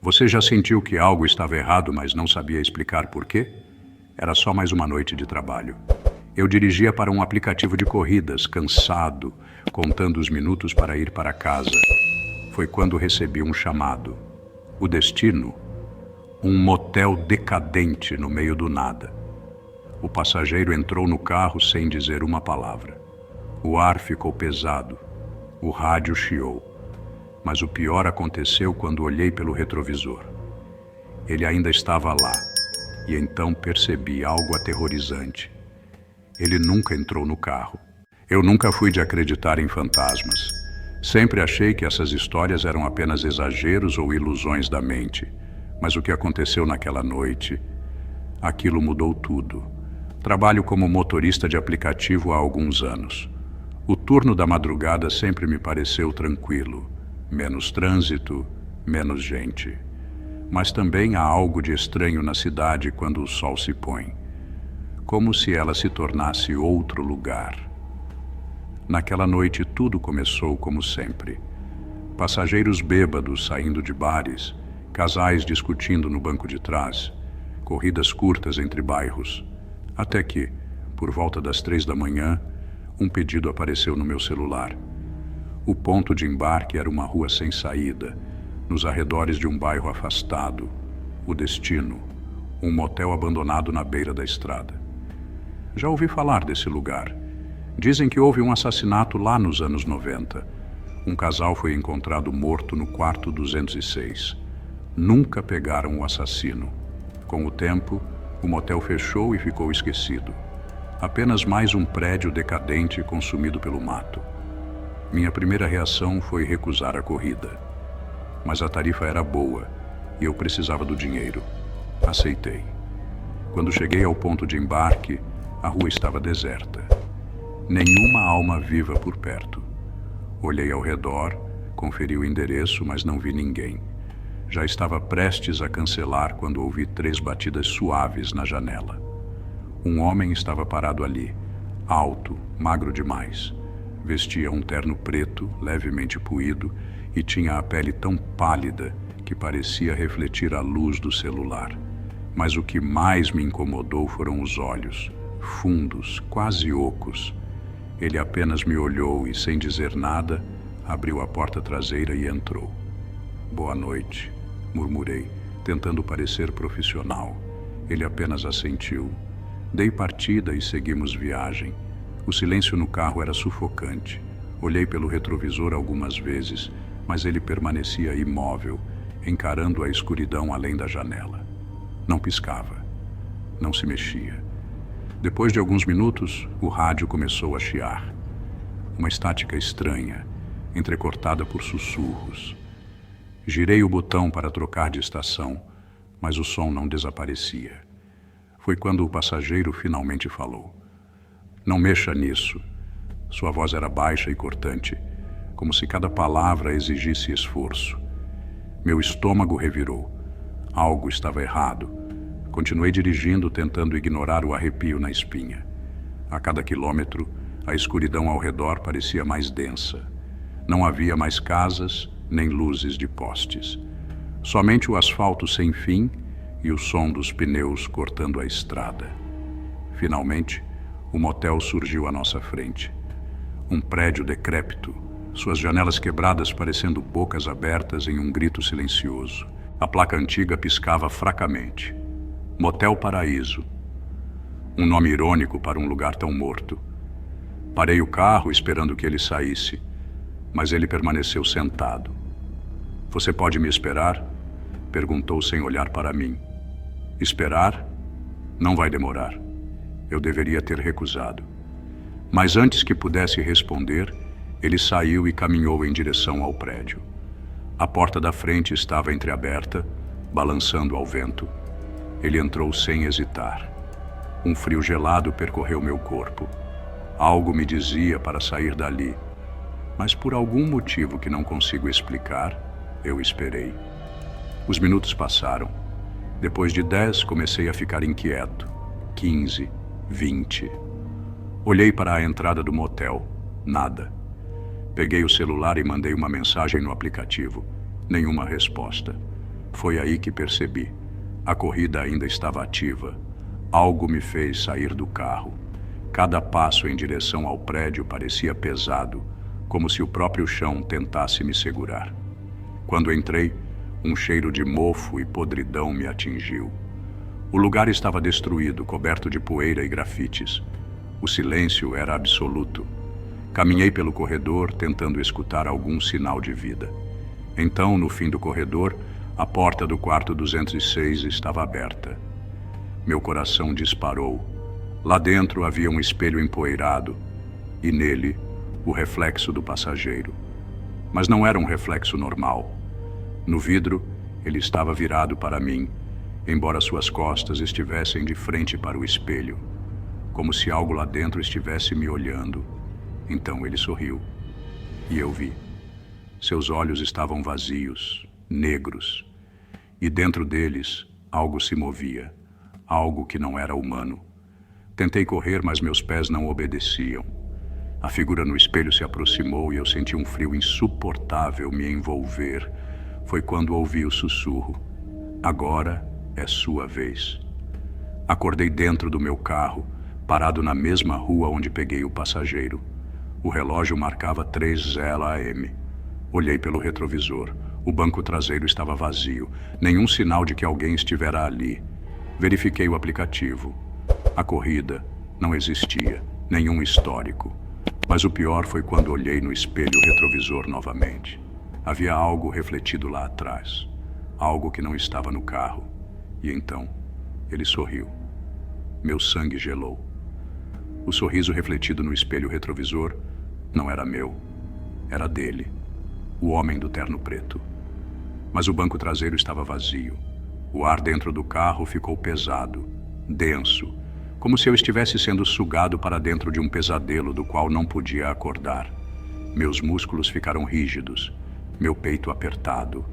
Você já sentiu que algo estava errado, mas não sabia explicar por quê? Era só mais uma noite de trabalho. Eu dirigia para um aplicativo de corridas, cansado, contando os minutos para ir para casa. Foi quando recebi um chamado. O destino? Um motel decadente no meio do nada. O passageiro entrou no carro sem dizer uma palavra. O ar ficou pesado. O rádio chiou. Mas o pior aconteceu quando olhei pelo retrovisor. Ele ainda estava lá, e então percebi algo aterrorizante. Ele nunca entrou no carro. Eu nunca fui de acreditar em fantasmas. Sempre achei que essas histórias eram apenas exageros ou ilusões da mente. Mas o que aconteceu naquela noite, aquilo mudou tudo. Trabalho como motorista de aplicativo há alguns anos. O turno da madrugada sempre me pareceu tranquilo. Menos trânsito, menos gente. Mas também há algo de estranho na cidade quando o sol se põe. Como se ela se tornasse outro lugar. Naquela noite tudo começou como sempre. Passageiros bêbados saindo de bares, casais discutindo no banco de trás, corridas curtas entre bairros. Até que, por volta das 3 da manhã, um pedido apareceu no meu celular. O ponto de embarque era uma rua sem saída, nos arredores de um bairro afastado. O destino, um motel abandonado na beira da estrada. Já ouvi falar desse lugar. Dizem que houve um assassinato lá nos anos 90. Um casal foi encontrado morto no quarto 206. Nunca pegaram o assassino. Com o tempo, o motel fechou e ficou esquecido. Apenas mais um prédio decadente consumido pelo mato. Minha primeira reação foi recusar a corrida. Mas a tarifa era boa e eu precisava do dinheiro. Aceitei. Quando cheguei ao ponto de embarque, a rua estava deserta. Nenhuma alma viva por perto. Olhei ao redor, conferi o endereço, mas não vi ninguém. Já estava prestes a cancelar quando ouvi 3 batidas suaves na janela. Um homem estava parado ali, alto, magro demais. Vestia um terno preto, levemente puído, e tinha a pele tão pálida que parecia refletir a luz do celular. Mas o que mais me incomodou foram os olhos, fundos, quase ocos. Ele apenas me olhou e, sem dizer nada, abriu a porta traseira e entrou. "Boa noite", murmurei, tentando parecer profissional. Ele apenas assentiu. Dei partida e seguimos viagem. O silêncio no carro era sufocante. Olhei pelo retrovisor algumas vezes, mas ele permanecia imóvel, encarando a escuridão além da janela. Não piscava. Não se mexia. Depois de alguns minutos, o rádio começou a chiar. Uma estática estranha, entrecortada por sussurros. Girei o botão para trocar de estação, mas o som não desaparecia. Foi quando o passageiro finalmente falou. "Não mexa nisso." Sua voz era baixa e cortante, como se cada palavra exigisse esforço. Meu estômago revirou. Algo estava errado. Continuei dirigindo, tentando ignorar o arrepio na espinha. A cada quilômetro, a escuridão ao redor parecia mais densa. Não havia mais casas, nem luzes de postes. Somente o asfalto sem fim e o som dos pneus cortando a estrada. Finalmente, o motel surgiu à nossa frente. Um prédio decrépito, suas janelas quebradas parecendo bocas abertas em um grito silencioso. A placa antiga piscava fracamente. Motel Paraíso. Um nome irônico para um lugar tão morto. Parei o carro esperando que ele saísse, mas ele permaneceu sentado. "Você pode me esperar?" Perguntou sem olhar para mim. Esperar? Não vai demorar. Eu deveria ter recusado. Mas antes que pudesse responder, ele saiu e caminhou em direção ao prédio. A porta da frente estava entreaberta, balançando ao vento. Ele entrou sem hesitar. Um frio gelado percorreu meu corpo. Algo me dizia para sair dali, mas por algum motivo que não consigo explicar, eu esperei. Os minutos passaram. Depois de 10, comecei a ficar inquieto. 15, 20. Olhei para a entrada do motel. Nada. Peguei o celular e mandei uma mensagem no aplicativo. Nenhuma resposta. Foi aí que percebi. A corrida ainda estava ativa. Algo me fez sair do carro. Cada passo em direção ao prédio parecia pesado, como se o próprio chão tentasse me segurar. Quando entrei, um cheiro de mofo e podridão me atingiu. O lugar estava destruído, coberto de poeira e grafites. O silêncio era absoluto. Caminhei pelo corredor, tentando escutar algum sinal de vida. Então, no fim do corredor, a porta do quarto 206 estava aberta. Meu coração disparou. Lá dentro havia um espelho empoeirado e nele o reflexo do passageiro. Mas não era um reflexo normal. No vidro, ele estava virado para mim, embora suas costas estivessem de frente para o espelho, como se algo lá dentro estivesse me olhando. Então ele sorriu e eu vi. Seus olhos estavam vazios, negros, e dentro deles algo se movia, algo que não era humano. Tentei correr, mas meus pés não obedeciam. A figura no espelho se aproximou e eu senti um frio insuportável me envolver. Foi quando ouvi o sussurro: "Agora é sua vez." Acordei dentro do meu carro, parado na mesma rua onde peguei o passageiro. O relógio marcava 3:00 AM. Olhei pelo retrovisor. O banco traseiro estava vazio. Nenhum sinal de que alguém estivera ali. Verifiquei o aplicativo. A corrida não existia, nenhum histórico. Mas o pior foi quando olhei no espelho retrovisor novamente. Havia algo refletido lá atrás. Algo que não estava no carro. E então, ele sorriu. Meu sangue gelou. O sorriso refletido no espelho retrovisor não era meu. Era dele. O homem do terno preto. Mas o banco traseiro estava vazio. O ar dentro do carro ficou pesado, denso, como se eu estivesse sendo sugado para dentro de um pesadelo do qual não podia acordar. Meus músculos ficaram rígidos, meu peito apertado.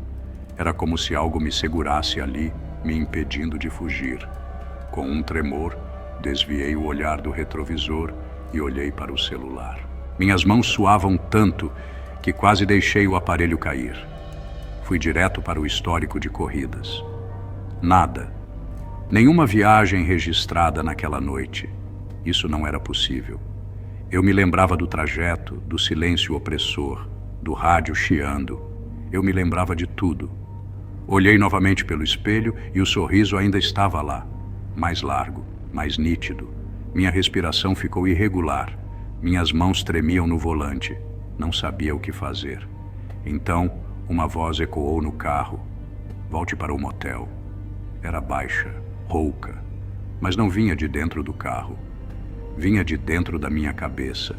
Era como se algo me segurasse ali, me impedindo de fugir. Com um tremor, desviei o olhar do retrovisor e olhei para o celular. Minhas mãos suavam tanto que quase deixei o aparelho cair. Fui direto para o histórico de corridas. Nada. Nenhuma viagem registrada naquela noite. Isso não era possível. Eu me lembrava do trajeto, do silêncio opressor, do rádio chiando. Eu me lembrava de tudo. Olhei novamente pelo espelho e o sorriso ainda estava lá, mais largo, mais nítido. Minha respiração ficou irregular. Minhas mãos tremiam no volante. Não sabia o que fazer. Então, uma voz ecoou no carro: "Volte para o motel." Era baixa, rouca, mas não vinha de dentro do carro. Vinha de dentro da minha cabeça.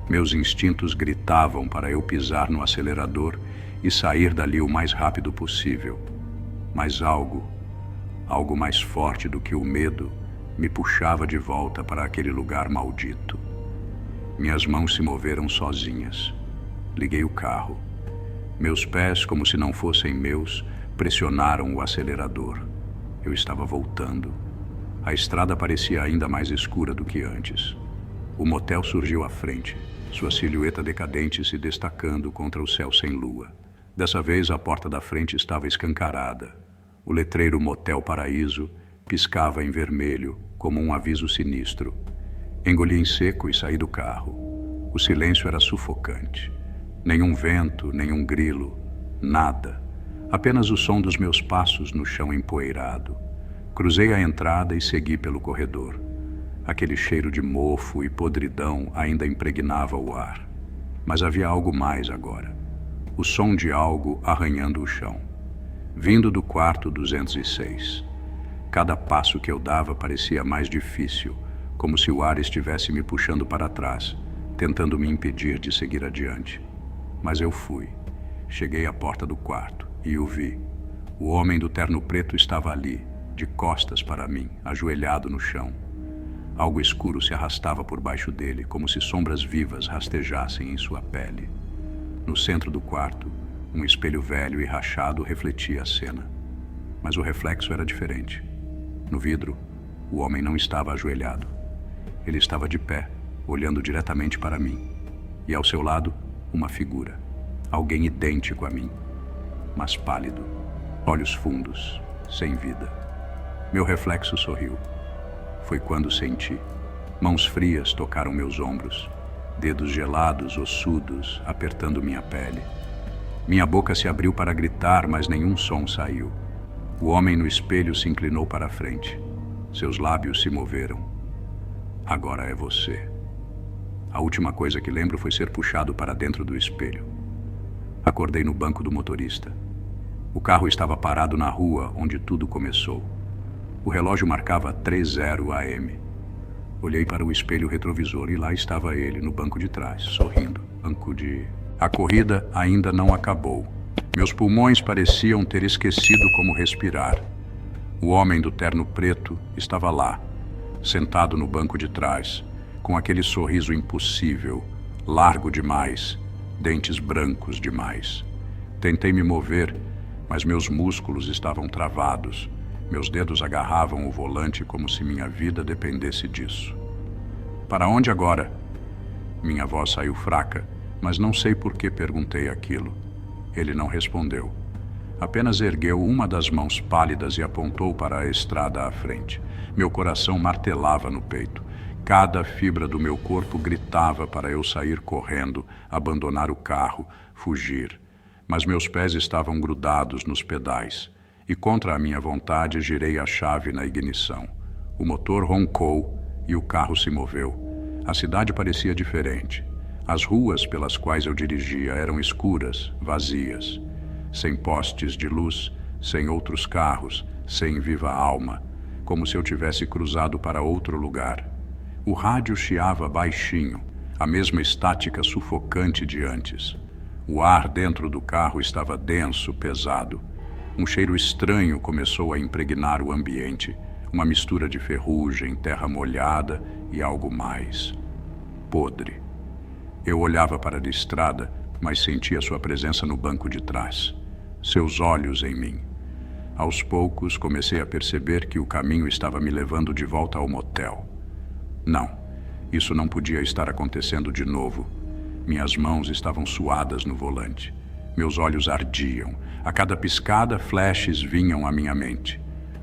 Meus instintos gritavam para eu pisar no acelerador e sair dali o mais rápido possível. Mas algo mais forte do que o medo, me puxava de volta para aquele lugar maldito. Minhas mãos se moveram sozinhas. Liguei o carro. Meus pés, como se não fossem meus, pressionaram o acelerador. Eu estava voltando. A estrada parecia ainda mais escura do que antes. O motel surgiu à frente, sua silhueta decadente se destacando contra o céu sem lua. Dessa vez, a porta da frente estava escancarada. O letreiro Motel Paraíso piscava em vermelho, como um aviso sinistro. Engoli em seco e saí do carro. O silêncio era sufocante. Nenhum vento, nenhum grilo, nada. Apenas o som dos meus passos no chão empoeirado. Cruzei a entrada e segui pelo corredor. Aquele cheiro de mofo e podridão ainda impregnava o ar. Mas havia algo mais agora. O som de algo arranhando o chão. Vindo do quarto 206. Cada passo que eu dava parecia mais difícil, como se o ar estivesse me puxando para trás, tentando me impedir de seguir adiante. Mas eu fui. Cheguei à porta do quarto e o vi. O homem do terno preto estava ali, de costas para mim, ajoelhado no chão. Algo escuro se arrastava por baixo dele, como se sombras vivas rastejassem em sua pele. No centro do quarto, um espelho velho e rachado refletia a cena. Mas o reflexo era diferente. No vidro, o homem não estava ajoelhado. Ele estava de pé, olhando diretamente para mim. E ao seu lado, uma figura. Alguém idêntico a mim, mas pálido. olhos fundos, sem vida. Meu reflexo sorriu. Foi quando senti. Mãos frias tocaram meus ombros, dedos gelados, ossudos, apertando minha pele. Minha boca se abriu para gritar, mas nenhum som saiu. O homem no espelho se inclinou para a frente. Seus lábios se moveram. Agora é você. A última coisa que lembro foi ser puxado para dentro do espelho. Acordei no banco do motorista. O carro estava parado na rua onde tudo começou. O relógio marcava 3:00 AM. Olhei para o espelho retrovisor e lá estava ele no banco de trás, sorrindo. A corrida ainda não acabou. Meus pulmões pareciam ter esquecido como respirar. O homem do terno preto estava lá, sentado no banco de trás, com aquele sorriso impossível, largo demais, dentes brancos demais. Tentei me mover, mas meus músculos estavam travados. Meus dedos agarravam o volante como se minha vida dependesse disso. Para onde agora? Minha voz saiu fraca, mas não sei por que perguntei aquilo. Ele não respondeu. Apenas ergueu uma das mãos pálidas e apontou para a estrada à frente. Meu coração martelava no peito. Cada fibra do meu corpo gritava para eu sair correndo, abandonar o carro, fugir. Mas meus pés estavam grudados nos pedais. E contra a minha vontade girei a chave na ignição. O motor roncou e o carro se moveu. A cidade parecia diferente. As ruas pelas quais eu dirigia eram escuras, vazias, sem postes de luz, sem outros carros, sem viva alma, como se eu tivesse cruzado para outro lugar. O rádio chiava baixinho, a mesma estática sufocante de antes. O ar dentro do carro estava denso, pesado. Um cheiro estranho começou a impregnar o ambiente, uma mistura de ferrugem, terra molhada e algo mais. Podre. Eu olhava para a estrada, mas sentia sua presença no banco de trás. Seus olhos em mim. Aos poucos, comecei a perceber que o caminho estava me levando de volta ao motel. Não, isso não podia estar acontecendo de novo. Minhas mãos estavam suadas no volante. Meus olhos ardiam. A cada piscada, flashes vinham à minha mente.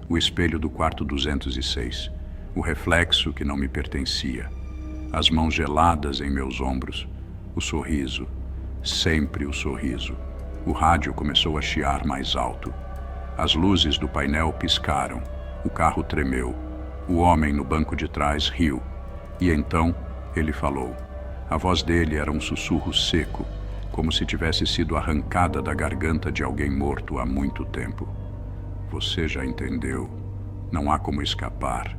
O espelho do quarto 206. O reflexo que não me pertencia. As mãos geladas em meus ombros. O sorriso. Sempre o sorriso. O rádio começou a chiar mais alto. As luzes do painel piscaram. O carro tremeu. O homem no banco de trás riu. E então ele falou. A voz dele era um sussurro seco, como se tivesse sido arrancada da garganta de alguém morto há muito tempo. Você já entendeu. Não há como escapar.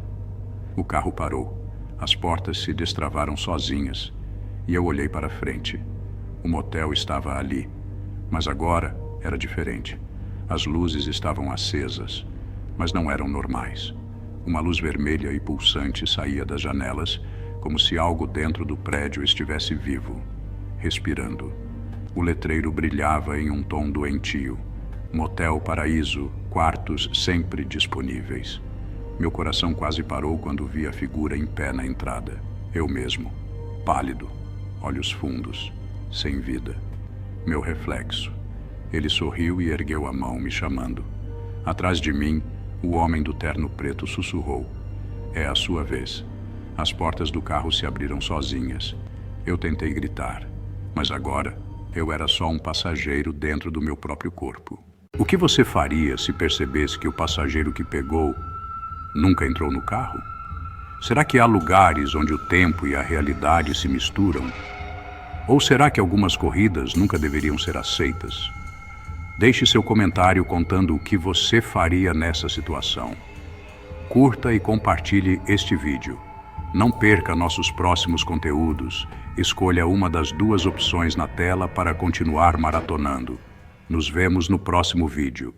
O carro parou. As portas se destravaram sozinhas. E eu olhei para frente. O motel estava ali. Mas agora era diferente. As luzes estavam acesas, mas não eram normais. Uma luz vermelha e pulsante saía das janelas, como se algo dentro do prédio estivesse vivo, respirando. O letreiro brilhava em um tom doentio. Motel Paraíso, quartos sempre disponíveis. Meu coração quase parou quando vi a figura em pé na entrada. Eu mesmo, pálido, olhos fundos, sem vida. Meu reflexo. Ele sorriu e ergueu a mão, me chamando. Atrás de mim, o homem do terno preto sussurrou. É a sua vez. As portas do carro se abriram sozinhas. Eu tentei gritar, mas agora eu era só um passageiro dentro do meu próprio corpo. O que você faria se percebesse que o passageiro que pegou nunca entrou no carro? Será que há lugares onde o tempo e a realidade se misturam? Ou será que algumas corridas nunca deveriam ser aceitas? Deixe seu comentário contando o que você faria nessa situação. Curta e compartilhe este vídeo. Não perca nossos próximos conteúdos. Escolha uma das duas opções na tela para continuar maratonando. Nos vemos no próximo vídeo.